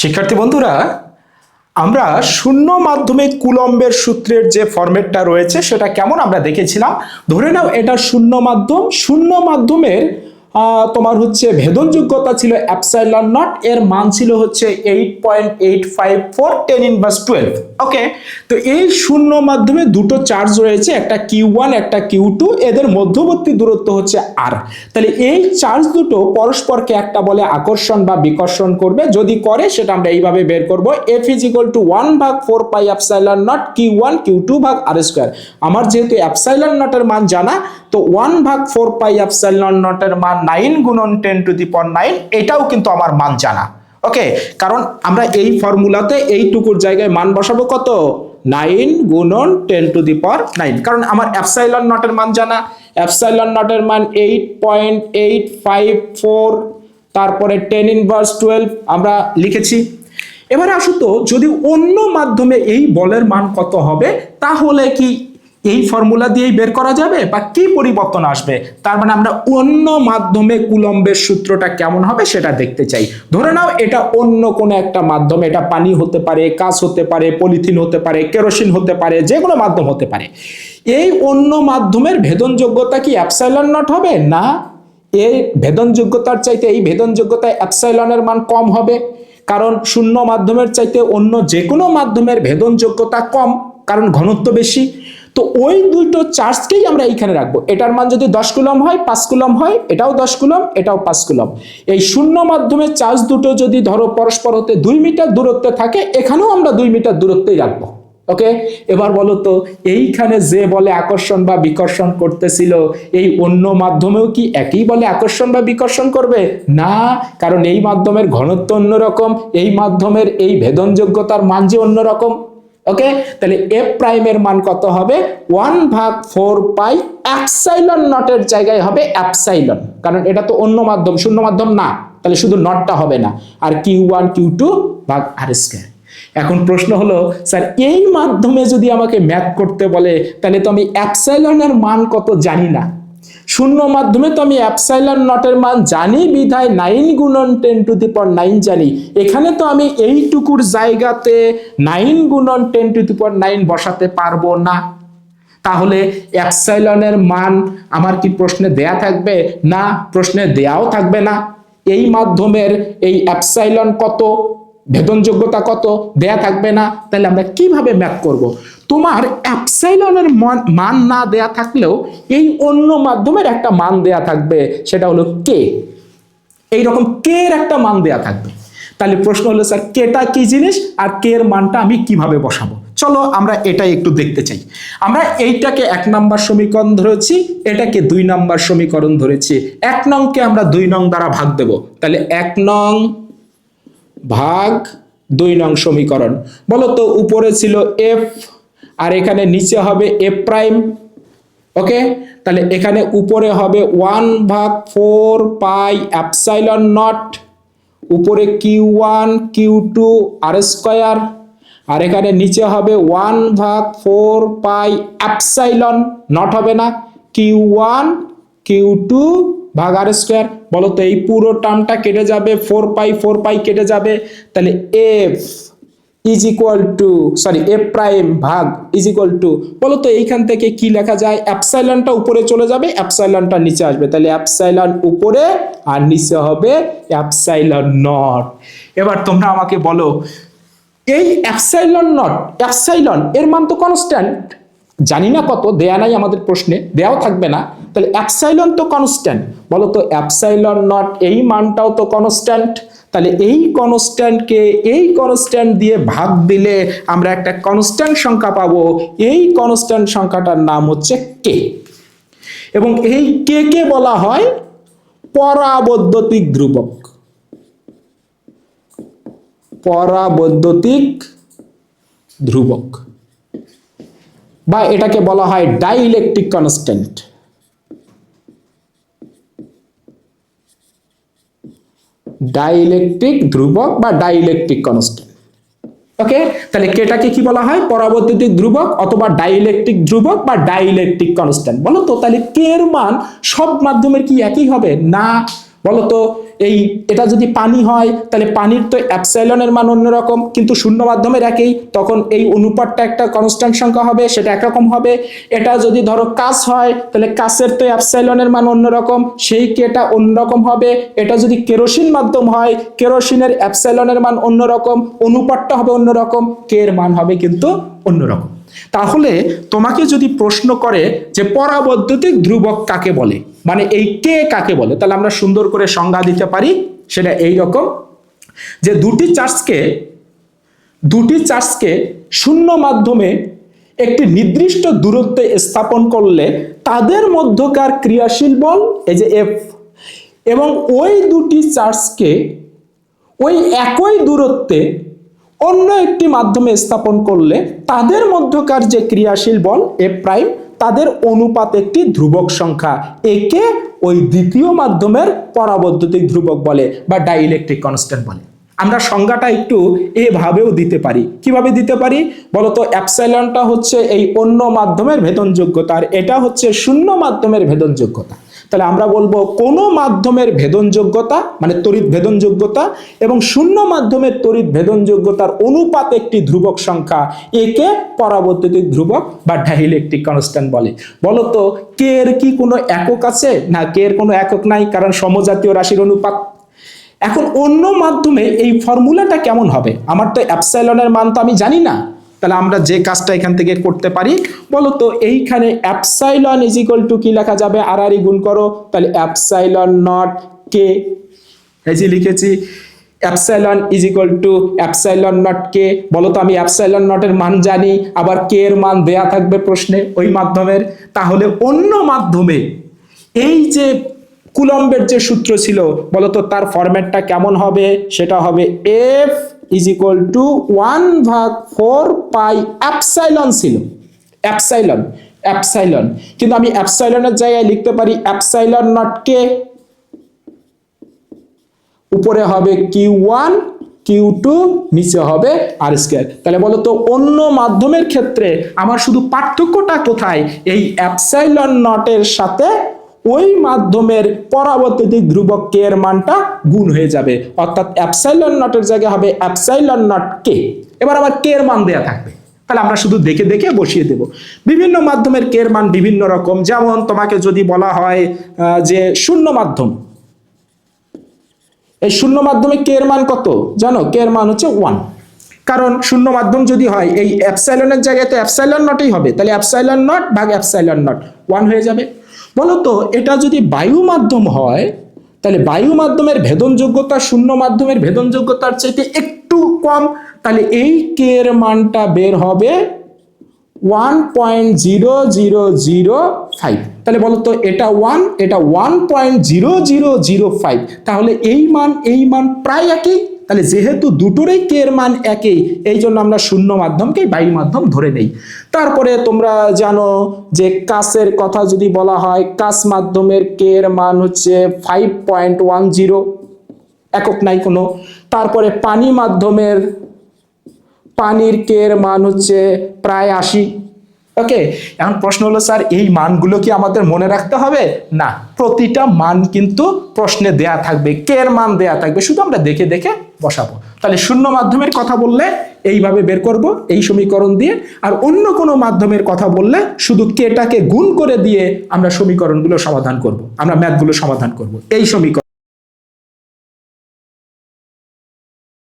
শিক্ষার্থী বন্ধুরা, আমরা শূন্য মাধ্যমে কুলম্বের সূত্রের যে ফরম্যাটটা রয়েছে সেটা কেমন আমরা দেখেছিলাম। ধরে নাও এটা শূন্য মাধ্যমের তোমার হচ্ছে ভেদনযোগ্যতা ছিল এপসাইলন নট, এর মান ছিল হচ্ছে 8.854 10^12। ওকে, তো এই শূন্য মাধ্যমে দুটো চার্জ রয়েছে, একটা Q1 একটা Q2, এদের মধ্যবর্তী দূরত্ব হচ্ছে r। তাহলে এই চার্জ দুটো পরস্পরকে একটা বলে আকর্ষণ বা বিকর্ষণ করবে, যদি করে সেটা আমরা এইভাবে বের করব, F = 1/4πε0 Q1 Q2 ভাগ r²। আমার যেহেতু এপসাইলন নটের মান জানা, তো 1/4πε0 এর মান 9 গুণন 10⁹, এটাও কিন্তু আমার মান জানা। ওকে, কারণ আমরা এই ফর্মুলাতে এইটুকুর জায়গায় মান বসাবো কত, 9 গুণন 10⁹, কারণ আমার এপসাইলন নটের মান জানা। এপসাইলন নটের মান 8.854, তারপরে 10^12 আমরা লিখেছি। এবারে আসো তো, যদি অন্য মাধ্যমে এই বলের মান কত হবে, তাহলে কি এই ফর্মুলা দিয়েই বের করা যাবে বা কি পরিবর্তন আসবে? তার মানে আমরা অন্য মাধ্যমে কুলম্বের সূত্রটা কেমন হবে সেটা দেখতে চাই। ধরে নাও এটা অন্য কোনো একটা মাধ্যম, এটা পানি হতে পারে, কাঁচ হতে পারে, পলিথিন হতে পারে, কেরোসিন হতে পারে, যে কোনো মাধ্যম হতে পারে। এই অন্য মাধ্যমের ভেদনযোগ্যতা কি এপসাইলন নট হবে? না, এই ভেদনযোগ্যতার চাইতে এই ভেদনযোগ্যতায় এপসাইলনের মান কম হবে, কারণ শূন্য মাধ্যমের চাইতে অন্য যে কোনো মাধ্যমের ভেদনযোগ্যতা কম, কারণ ঘনত্ব বেশি। তো ওই দুটো চার্জকেই আমরা এইখানে রাখবো। এটার মান যদি 10 কুলম্ব হয়, 5 কুলম্ব হয়, এটাও 10 কুলম্ব, এটাও 5 কুলম্ব। এই শূন্য মাধ্যমের চার্জ দুটো যদি ধরো পরস্পর হতে 2 মিটার দূরত্বে থাকে, এখানেও আমরা 2 মিটার দূরত্বেই রাখবো। ওকে, এবার বলো তো, এইখানে যে বলে আকর্ষণ বা বিকর্ষণ করতেছিল, এই অন্য মাধ্যমেও কি একই বলে আকর্ষণ বা বিকর্ষণ করবে? না, কারণ এই মাধ্যমের ঘনত্ব অন্যরকম, এই মাধ্যমের এই ভেদনযোগ্যতার মান যে অন্যরকম। ওকে, তাহলে এফ প্রাইমের মান কত হবে? 1/4π এপসাইলন নটের জায়গায় হবে এপসাইলন, কারণ এটা তো অন্য মাধ্যম, শূন্য মাধ্যম না, তাহলে শুধু নটটা হবে না, আর Q1 Q2 ভাগ r²। এখন প্রশ্ন হলো, স্যার এই মাধ্যমে যদি আমাকে ম্যাথ করতে বলে, তাহলে তো আমি এপসাইলনের মান কত জানি না। শূন্য মাধ্যমে তো আমি এপসাইলন নটের মান জানি, বিধায় 9 গুণন 10⁹ জানি। এখানে তো আমি এইটুকুর জায়গাতে 9 গুণন 10⁹ বসাতে পারবো না। তাহলে এপসাইলনের মান আমার কি প্রশ্নে দেয়া থাকবে? না, প্রশ্নে দেয়াও থাকবে না। এই মাধ্যমের এই এপসাইলন কত, ভেদনযোগ্যতা কত, দেয়া থাকবে না। তাহলে আমরা কিভাবে ম্যাথ করব? তোমার এপসাইলনের মান না দেয়া থাকলেও এই অন্য মাধ্যমের একটা মান দেয়া থাকবে, সেটা হলো কে। এইরকম কে এর একটা মান দেয়া থাকবে। তাহলে প্রশ্ন হলো, স্যার কেটা কি জিনিস আর কে এর মানটা আমি কিভাবে বসাবো? চলো আমরা এটাই একটু দেখতে চাই। আমরা এইটাকে 1 নম্বর সমীকরণ ধরেছি, এটাকে 2 নম্বর সমীকরণ ধরেছি। 1 নংকে আমরা 2 নং দ্বারা ভাগ দেব, তাহলে 1 নং ভাগ 2 নং সমীকরণ। বলো তো, উপরে ছিল এফ আর এখানে নিচে হবে এফ প্রাইম। ওকে, তাহলে এখানে উপরে হবে 1/4π এপসাইলন নট, উপরে Q1 Q2 r², আর এখানে নিচে হবে 1/4π এপসাইলন নট হবে না, Q1 Q2 ভাগ r²। বলো তো, এই পুরো টার্মটা কেটে যাবে, 4π কেটে যাবে, তাহলে এফ এফ প্রাইম ভাগ বলো তো এইখান থেকে কি লেখা যায়? এপসাইলনটা উপরে চলে যাবে, এপসাইলনটা নিচে আসবে, তাহলে এপসাইলন উপরে আর নিচে হবে এপসাইলন নট। এবার তোমরা আমাকে বলো, এই এপসাইলন নট, এপসাইলন এর মান তো কনস্ট্যান্ট, জানি না কত, দেয়া নাই আমাদের প্রশ্নে, দেয়াও থাকবে না। তাহলে এপসাইলন তো কনস্ট্যান্ট, বলো তো এপসাইলন নট এই মানটাও তো কনস্ট্যান্ট। তাহলে এই কনস্ট্যান্টকে এই কনস্ট্যান্ট দিয়ে ভাগ দিলে আমরা একটা কনস্ট্যান্ট সংখ্যা পাবো। এই কনস্ট্যান্ট সংখ্যাটার নাম হচ্ছে কে, এবং এই কে কে বলা হয় পরাবৈদ্যুতিক ধ্রুবক। পরাবৈদ্যুতিক ধ্রুবক, বা এটাকে বলা হয় ডাইইলেকট্রিক কনস্ট্যান্ট। ডাইইলেকট্রিক ধ্রুবক বা ডাইইলেকট্রিক কনস্ট্যান্ট। ওকে, তাহলে কেটাকে কি বলা হয়? পরাবৈদ্যুতিক ধ্রুবক অথবা ডাইইলেকট্রিক ধ্রুবক বা ডাইইলেকট্রিক কনস্ট্যান্ট। বলো তো, তাহলে কে এর মান সব মাধ্যমের কি একই হবে? না, বলতো এটা যদি পানি হয় তাহলে পানির তো অ্যাপসাইলনের মান অন্যরকম, কিন্তু শূন্য মাধ্যমের একই, তখন এই অনুপাতটা একটা কনস্ট্যান্ট সংখ্যা হবে, সেটা একরকম হবে। এটা যদি ধরো কাঁচ হয় তাহলে কাঁচের তো অ্যাপসাইলনের মান অন্যরকম, সেই কেটা অন্যরকম হবে। এটা যদি কেরোসিন মাধ্যম হয়, কেরোসিনের অ্যাপসাইলনের মান অন্যরকম, অনুপাতটা হবে অন্যরকম, কে এর মান হবে কিন্তু অন্যরকম। তাহলে তোমাকে যদি প্রশ্ন করে যে পরাবৈদ্যুতিক ধ্রুবক কাকে বলে, মানে এই কে কাকে বলে, তাহলে আমরা সুন্দর করে সংজ্ঞা দিতে পারি। সেটা এই রকম যে দুটি চার্জকে শূন্য মাধ্যমে একটি নির্দিষ্ট দূরত্বে স্থাপন করলে তাদের মধ্যকার ক্রিয়াশীল বল এই যে এফ, এবং ওই দুটি চার্জকে ওই একই দূরত্বে অন্য একটি মাধ্যমে স্থাপন করলে তাদের মধ্যকার যে ক্রিয়াশীল বল এফ প্রাইম, তাদের অনুপাত একটি ধ্রুবক সংখ্যা, একে ওই দ্বিতীয় মাধ্যমের পরাবৈদ্যুতিক ধ্রুবক বলে বা ডাইইলেকট্রিক কনস্ট্যান্ট বলে। আমরা সংজ্ঞাটা একটু এভাবেও দিতে পারি। কিভাবে দিতে পারি বলতো? অ্যাপসাইলনটা হচ্ছে এই অন্য মাধ্যমের ভেদনযোগ্যতা, আর এটা হচ্ছে শূন্য মাধ্যমের ভেদনযোগ্যতা। তাহলে আমরা বলবো কোন মাধ্যমের ভেদনযোগ্যতা মানে তড়িৎ ভেদনযোগ্যতা এবং শূন্য মাধ্যমের তড়িৎ ভেদনযোগ্যতার অনুপাত একটি ধ্রুবক সংখ্যা, একে পরাবৈদ্যুতিক ধ্রুবক বা ডাইইলেকট্রিক কনস্ট্যান্ট বলে। বলতো কে এর কি কোনো একক আছে? না, কে এর কোনো একক নাই, কারণ সমজাতীয় রাশির অনুপাত। এখন অন্য মাধ্যমে এই ফর্মুলাটা কেমন হবে? আমার তো অ্যাপসাইলনের মান তো আমি জানি না, তাহলে আমরা যে কাজটা এখান থেকে করতে পারি বলতো, এইখানে অ্যাপসাইলন ইজ ইকুয়াল টু কি লেখা যাবে? আর আর গুণ করো, তাহলে অ্যাপসাইলন নট কে, এই যে লিখেছি epsilon is equal to epsilon naught কে। বলতো আমি অ্যাপসাইলন নটের মান জানি, আবার কে এর মান দেয়া থাকবে প্রশ্নে ওই মাধ্যমের। তাহলে অন্য মাধ্যমে এই যে কুলম্বের যে সূত্র ছিল বলতো, তার ফরম্যাটটা কেমন হবে? সেটা হবে F is equal two 1/4 pi epsilon ছিল, অ্যাপসাইলন, কিন্তু আমি অ্যাপসাইলনের জায়গায় লিখতে পারি অ্যাপসাইলন নট কে, উপরে হবে Q1 Q2, নিচে হবে আর স্কয়ার। তাহলে বলতো অন্য মাধ্যমের ক্ষেত্রে আমার শুধু পার্থক্যটা কোথায়? এই অ্যাপসাইলন নটের সাথে ওই মাধ্যমের পরাবৈদ্যুতিক ধ্রুবক কে এর মানটা গুণ হয়ে যাবে, অর্থাৎ অ্যাপসাইলন নটের জায়গায় হবে অ্যাপসাইলন নট কে। এবার আবার কে এর মান দেয়া থাকবে, তাহলে আমরা শুধু দেখে দেখে বসিয়ে দেব। বিভিন্ন মাধ্যমের কে এর মান বিভিন্ন রকম। যেমন তোমাকে যদি বলা হয় যে শূন্য মাধ্যম, এই শূন্য মাধ্যমে কে এর মান কত জানো? কে এর মান হচ্ছে 1, কারণ শূন্য মাধ্যম যদি হয় এই অ্যাপসাইলনের জায়গায় তো অ্যাপসাইলন নটই হবে, তাহলে অ্যাপসাইলন নট ভাগ অ্যাপসাইলন নট 1 হয়ে যাবে। বলতো এটা যদি বায়ু মাধ্যম হয় তাহলে বায়ু মাধ্যমের ভেদনযোগ্যতা শূন্য মাধ্যমের ভেদনযোগ্যতার চাইতে একটু কম, তাহলে এই কে এর মানটা বের হবে 1.0005। তাহলে বলতো এটা 1, এটা 1.0005, তাহলে এই মান প্রায় একই। তাহলে যেহেতু দুটোরই কে এর মান একই, এই জন্য আমরা শূন্য মাধ্যমকে বায়ু মাধ্যম ধরে নেই। তারপরে তোমরা জানো যে কাচের কথা যদি বলা হয়, কাচ মাধ্যমের কে এর মান হচ্ছে 5.10, একক নাই কোনো। তারপরে পানি মাধ্যমের পানির কে এর মান হচ্ছে প্রায় 80। ওকে, এখন প্রশ্ন হলো স্যার এই মানগুলো কি আমাদের মনে রাখতে হবে? না, প্রতিটা মান কিন্তু প্রশ্নে দেয়া থাকবে, কে এর মান দেয়া থাকবে, শুধু আমরা দেখে দেখে বসাবো। তাহলে শূন্য মাধ্যমের কথা বললে এইভাবে বের করব এই সমীকরণ দিয়ে, আর অন্য কোনো মাধ্যমের কথা বললে শুধু কেটাকে গুণ করে দিয়ে আমরা সমীকরণগুলো সমাধান করব, আমরা ম্যাথগুলো সমাধান করব এই সমীকরণ।